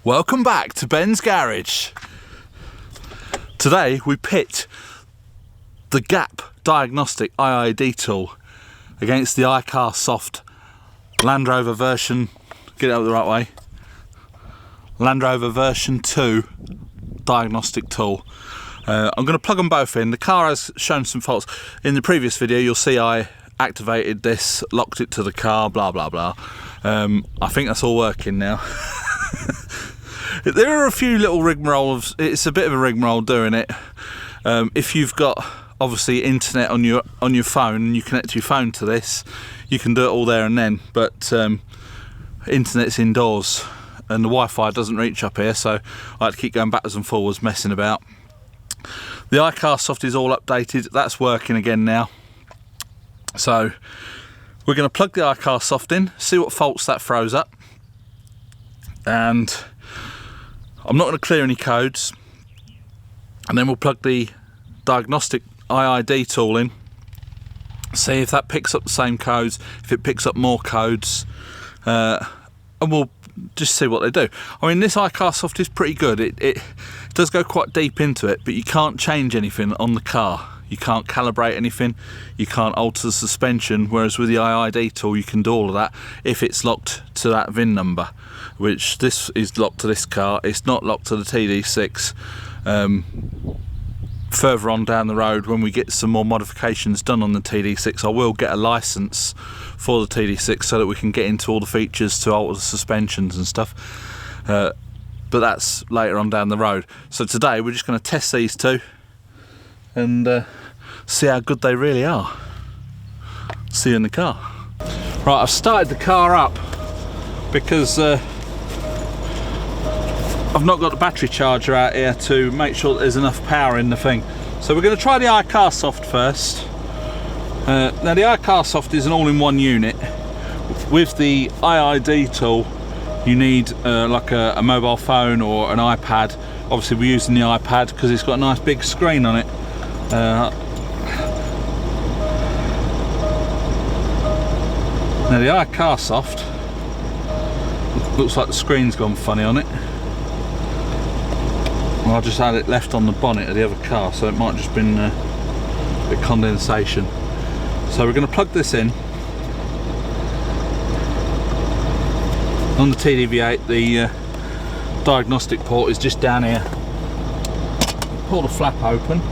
Welcome back to Ben's Garage. Today we pit the Gap Diagnostic IID Tool against the iCarsoft Land Rover version, get it out the right way, Land Rover version 2 diagnostic tool. I'm going to plug them both in. The car has shown some faults. In the previous video you'll see I activated this, locked it to the car, blah blah blah. I think that's all working now. There are a few little rigmaroles. It's a bit of a rigmarole doing it. If you've got obviously internet on your phone and you connect your phone to this, you can do it all there and then, but internet's indoors and the Wi-Fi doesn't reach up here, so I had to keep going backwards and forwards messing about. The iCarsoft is all updated, that's working again now. So we're going to plug the iCarsoft in, see what faults that throws up, and I'm not going to clear any codes, and then we'll plug the diagnostic IID tool in, see if that picks up the same codes, if it picks up more codes, and we'll just see what they do. I mean, this iCarsoft is pretty good. It does go quite deep into it, but you can't change anything on the car. You can't calibrate anything, you can't alter the suspension, whereas with the IID tool you can do all of that if it's locked to that VIN number, which this is locked to this car. It's not locked to the TD6. Further on down the road, when we get some more modifications done on the TD6, I will get a license for the TD6 so that we can get into all the features to alter the suspensions and stuff, but that's later on down the road. So today we're just going to test these two and see how good they really are. See you in the car. Right, I've started the car up because I've not got the battery charger out here to make sure that there's enough power in the thing. So we're going to try the iCarsoft first. Now the iCarsoft is an all-in-one unit. With the IID tool you need like a mobile phone or an iPad. Obviously we're using the iPad because it's got a nice big screen on it. Now the iCarsoft looks like the screen's gone funny on it. Well, I just had it left on the bonnet of the other car, so it might have just been a bit of condensation. So we're going to plug this in. On the TDV8 the diagnostic port is just down here. Pull the flap open.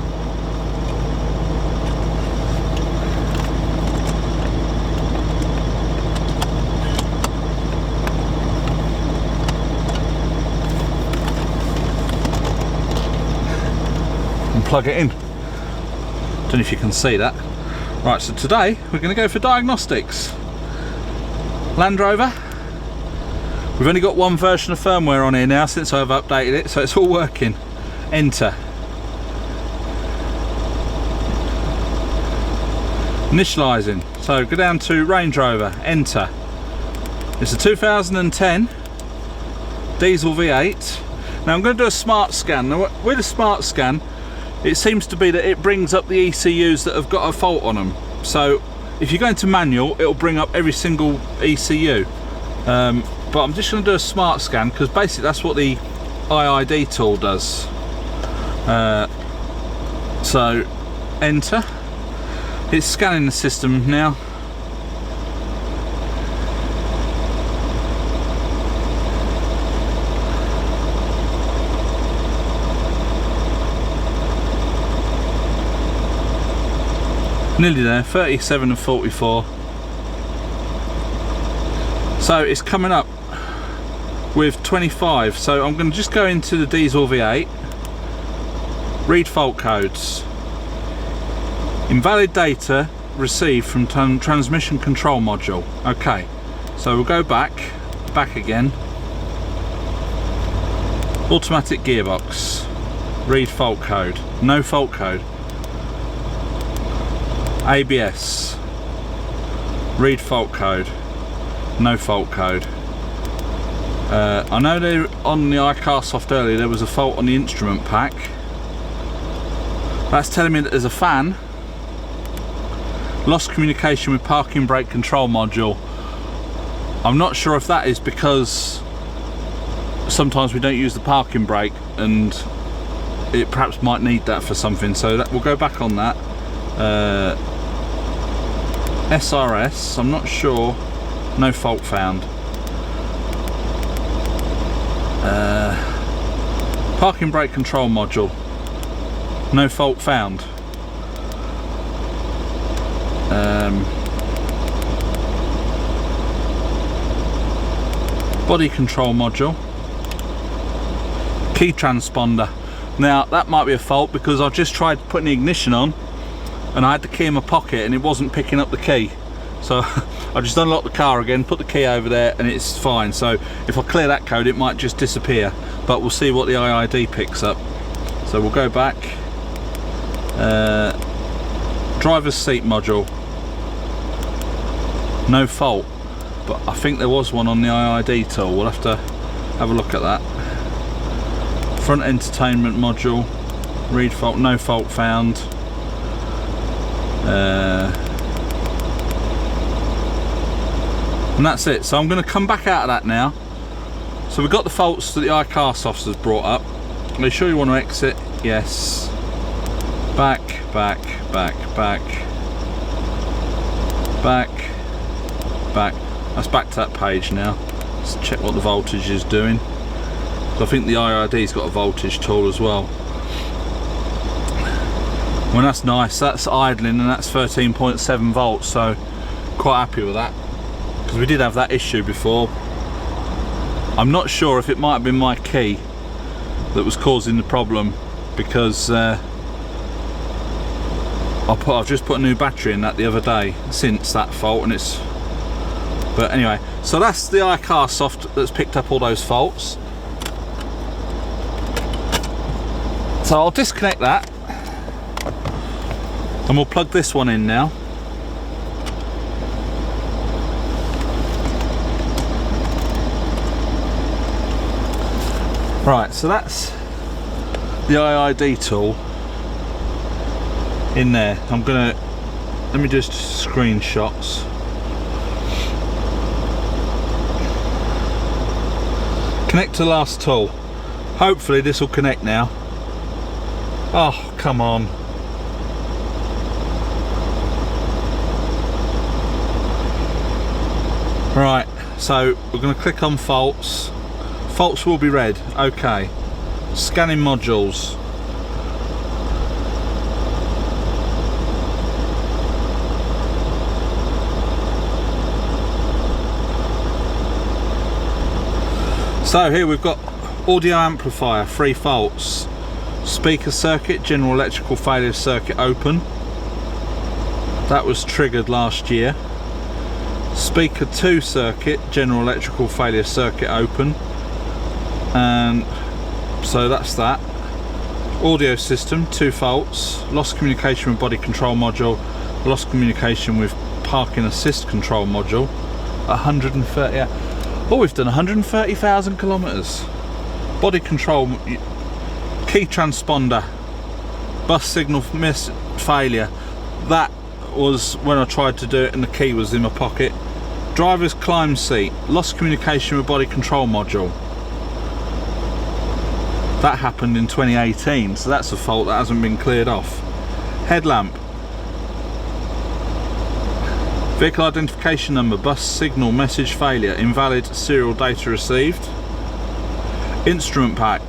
Plug it in. Don't know if you can see that. Right, so today we're going to go for diagnostics. Land Rover. We've only got one version of firmware on here now since I've updated it, so it's all working. Enter. Initializing. So go down to Range Rover. Enter. It's a 2010 diesel V8. Now I'm going to do a smart scan. Now with a smart scan, it seems to be that it brings up the ECUs that have got a fault on them. So if you go into manual, it'll bring up every single ECU. But I'm just going to do a smart scan because basically that's what the IID tool does. So enter. It's scanning the system now. Nearly there, 37 and 44. So it's coming up with 25. So I'm going to just go into the diesel V8, read fault codes. Invalid data received from transmission control module. Okay, so we'll go back again. Automatic gearbox, read fault code, no fault code. ABS, read fault code, no fault code. I know there on the iCarsoft earlier there was a fault on the instrument pack. That's telling me that there's a fan. Lost communication with parking brake control module. I'm not sure if that is because sometimes we don't use the parking brake, and it perhaps might need that for something. So that, we'll go back on that. SRS, I'm not sure, no fault found. Parking brake control module, no fault found. Body control module, key transponder. Now that might be a fault, because I've just tried putting the ignition on and I had the key in my pocket and it wasn't picking up the key. So I just unlocked the car again, put the key over there, and it's fine. So if I clear that code, it might just disappear, but we'll see what the IID picks up. So we'll go back. Driver's seat module, no fault, but I think there was one on the IID tool. We'll have to have a look at that. Front entertainment module, read fault, no fault found. And that's it. So I'm going to come back out of that now. So we've got the faults that the iCarsoft has brought up. Are you sure you want to exit? Yes. Back, back, back, back, back, back. That's back to that page now. Let's check what the voltage is doing. So I think the IID's got a voltage tool as well. Well, that's nice. That's idling, and that's 13.7 volts. So quite happy with that, because we did have that issue before. I'm not sure if it might have been my key that was causing the problem, because I've just put a new battery in that the other day since that fault, and it's. But anyway, so that's the iCarsoft that's picked up all those faults. So I'll disconnect that, and we'll plug this one in now. Right, so that's the IID tool in there. Let me just screenshots. Connect to last tool. Hopefully this will connect now. Oh, come on. Right, so we're going to click on faults. Faults will be red. Okay. Scanning modules. So here we've got audio amplifier, 3 faults. Speaker circuit, general electrical failure circuit open. That was triggered last year. Speaker 2 circuit, general electrical failure circuit open. And so that's that. Audio system, 2 faults. Lost communication with body control module. Lost communication with parking assist control module. 130. Oh, we've done 130,000 kilometers. Body control, key transponder, bus signal miss failure. That was when I tried to do it and the key was in my pocket. Driver's climb seat, lost communication with body control module. That happened in 2018, so that's a fault that hasn't been cleared off. Headlamp, vehicle identification number, bus signal message failure, invalid serial data received. Instrument pack,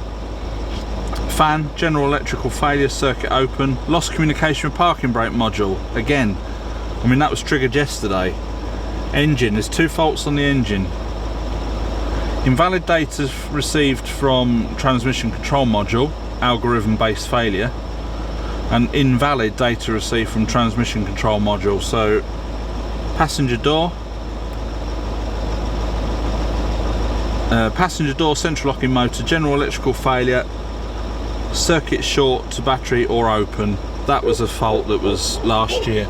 fan, general electrical failure circuit open. Lost communication with parking brake module, again, I mean that was triggered yesterday. Engine, there's 2 faults on the engine. Invalid data received from transmission control module, algorithm based failure. And invalid data received from transmission control module. So passenger door, central locking motor, general electrical failure, circuit short to battery or open. That was a fault that was last year.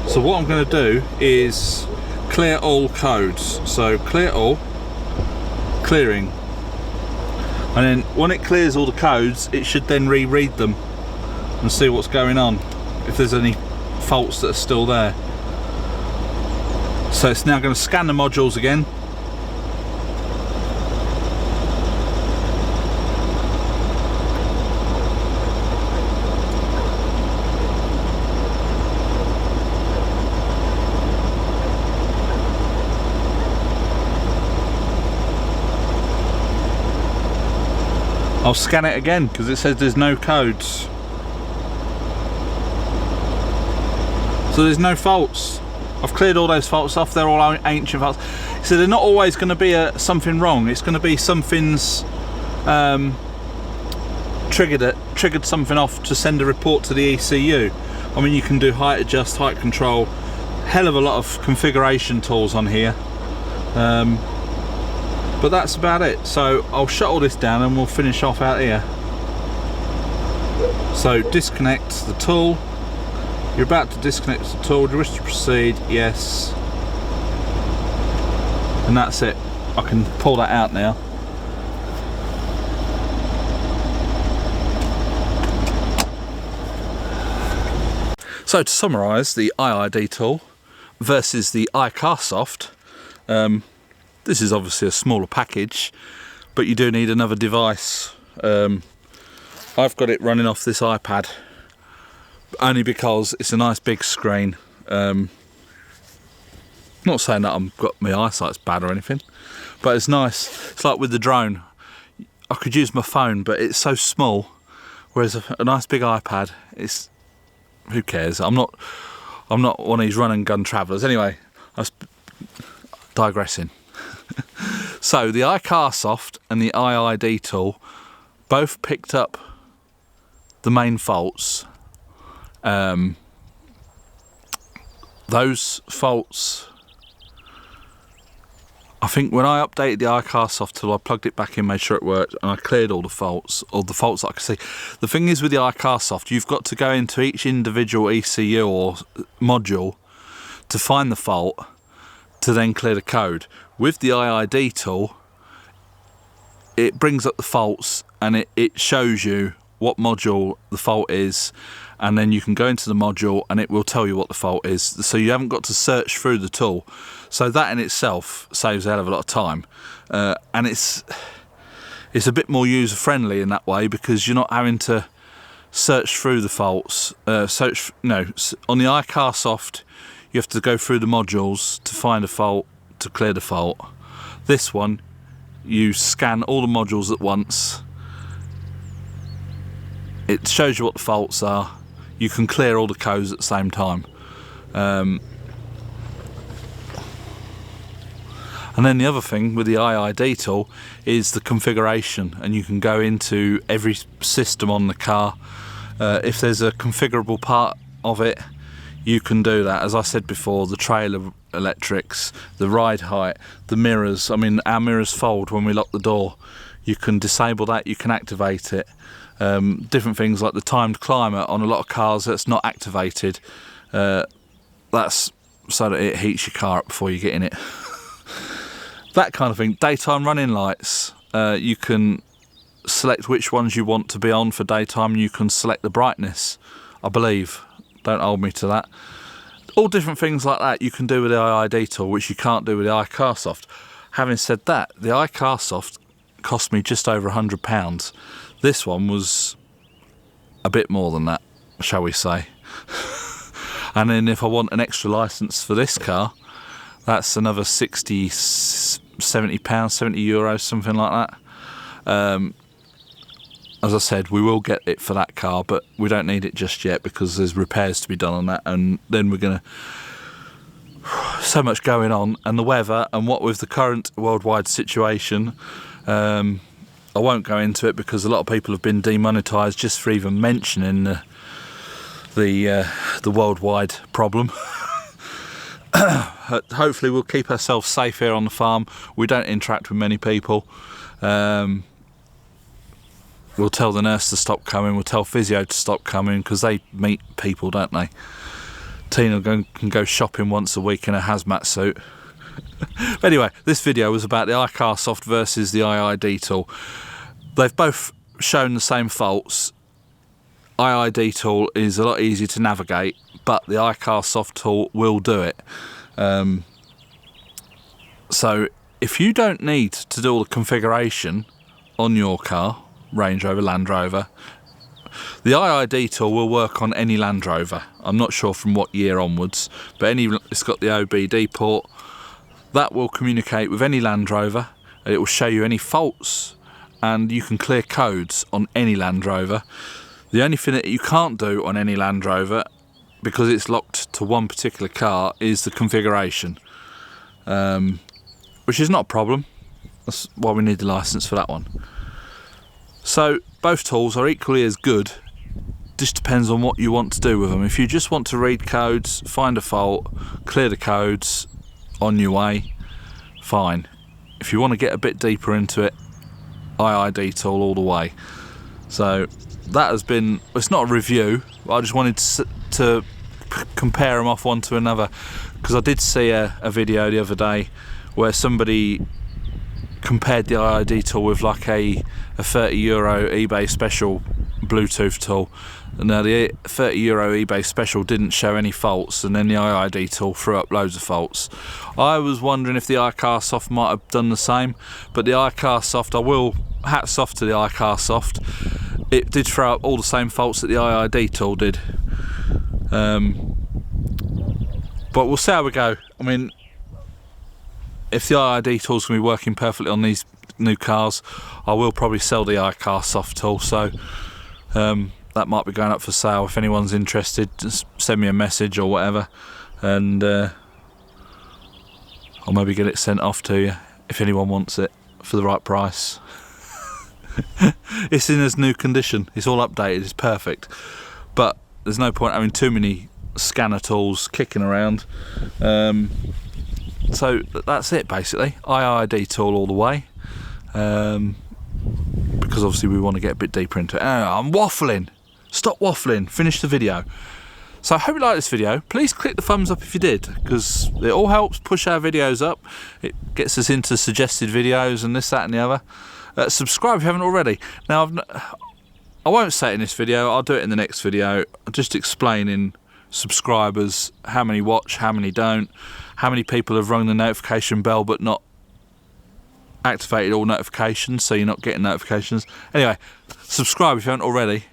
So what I'm going to do is clear all codes. So clear all, clearing, and then when it clears all the codes, it should then reread them and see what's going on, if there's any faults that are still there. So it's now going to scan the modules again. I'll scan it again because it says there's no codes. So there's no faults. I've cleared all those faults off. They're all ancient faults. So they're not always going to be something wrong. It's going to be something's triggered something off to send a report to the ECU. I mean, you can do height adjust, height control, hell of a lot of configuration tools on here. But that's about it. So I'll shut all this down and we'll finish off out here. So disconnect the tool. You're about to disconnect the tool. Do you wish to proceed? Yes. And that's it. I can pull that out now. So to summarise, the IID Tool versus the iCarsoft, this is obviously a smaller package, but you do need another device. I've got it running off this iPad, only because it's a nice big screen. Not saying that I've got my eyesight's bad or anything, but it's nice. It's like with the drone, I could use my phone, but it's so small, whereas a nice big iPad, it's, who cares? I'm not one of these run and gun travellers. Anyway, I was digressing. So the iCarsoft and the IID Tool both picked up the main faults. Those faults, I think when I updated the iCarsoft tool, I plugged it back in, made sure it worked, and I cleared all the faults that I could see. The thing is with the iCarsoft, you've got to go into each individual ECU or module to find the fault to then clear the code. With the IID tool, it brings up the faults and it shows you what module the fault is, and then you can go into the module and it will tell you what the fault is, so you haven't got to search through the tool. So that in itself saves a hell of a lot of time, and it's a bit more user friendly in that way, because you're not having to search through the faults. On the iCarsoft you have to go through the modules to find a fault, to clear the fault. This one, you scan all the modules at once. It shows you what the faults are. You can clear all the codes at the same time. And then the other thing with the IID tool is the configuration, and you can go into every system on the car. If there's a configurable part of it, you can do that. As I said before, the trailer electrics, the ride height, the mirrors. I mean, our mirrors fold when we lock the door. You can disable that, you can activate it. Different things like the timed climate on a lot of cars that's not activated. That's so that it heats your car up before you get in it. That kind of thing. Daytime running lights. You can select which ones you want to be on for daytime. You can select the brightness, I believe. Don't hold me to that. All different things like that you can do with the IID tool, which you can't do with the iCarsoft. Having said that, the iCarsoft cost me just over £100. This one was a bit more than that, shall we say. And then if I want an extra licence for this car, that's another £60, £70, €70, something like that. As I said, we will get it for that car, but we don't need it just yet because there's repairs to be done on that, and then we're going to... So much going on, and the weather, and what with the current worldwide situation, I won't go into it because a lot of people have been demonetised just for even mentioning the worldwide problem. Hopefully we'll keep ourselves safe here on the farm. We don't interact with many people. We'll tell the nurse to stop coming, we'll tell physio to stop coming, because they meet people, don't they? Tina can go shopping once a week in a hazmat suit. But anyway, this video was about the iCarsoft versus the IID tool. They've both shown the same faults. IID tool is a lot easier to navigate, but the iCarsoft tool will do it. So if you don't need to do all the configuration on your car, Range Rover, Land Rover, the IID tool will work on any Land Rover. I'm not sure from what year onwards, but it's got the OBD port. That will communicate with any Land Rover. It will show you any faults and you can clear codes on any Land Rover. The only thing that you can't do on any Land Rover, because it's locked to one particular car, is the configuration, which is not a problem. That's why we need the license for that one. So both tools are equally as good, just depends on what you want to do with them. If you just want to read codes, find a fault, clear the codes, on your way, fine. If you want to get a bit deeper into it, IID Tool all the way. So that has been, it's not a review, I just wanted to compare them off one to another, because I did see a video the other day where somebody compared the IID Tool with like a €30 eBay special Bluetooth tool. Now the €30 eBay special didn't show any faults, and then the IID Tool threw up loads of faults. I was wondering if the iCarsoft might have done the same, but the iCarsoft, I will hats off to the iCarsoft, it did throw up all the same faults that the IID Tool did. But we'll see how we go. I mean, if the IID Tool's going to be working perfectly on these new cars, I will probably sell the iCarsoft tool, so that might be going up for sale. If anyone's interested, just send me a message or whatever, and I'll maybe get it sent off to you if anyone wants it for the right price. It's in its new condition, it's all updated, it's perfect, but there's no point having too many scanner tools kicking around. So that's it basically, IID Tool all the way, because obviously we want to get a bit deeper into it. I'm waffling, stop waffling, finish the video. So I hope you liked this video. Please click the thumbs up if you did, because it all helps push our videos up, it gets us into suggested videos and this, that and the other. Subscribe if you haven't already. Now I won't say it in this video, I'll do it in the next video, just explaining subscribers, how many watch, how many don't, how many people have rung the notification bell but not activated all notifications, so you're not getting notifications. Anyway, subscribe if you haven't already,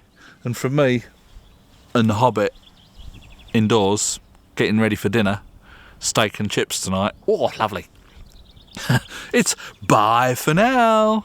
and from me and the Hobbit indoors getting ready for dinner, steak and chips tonight. Oh, lovely. It's bye for now.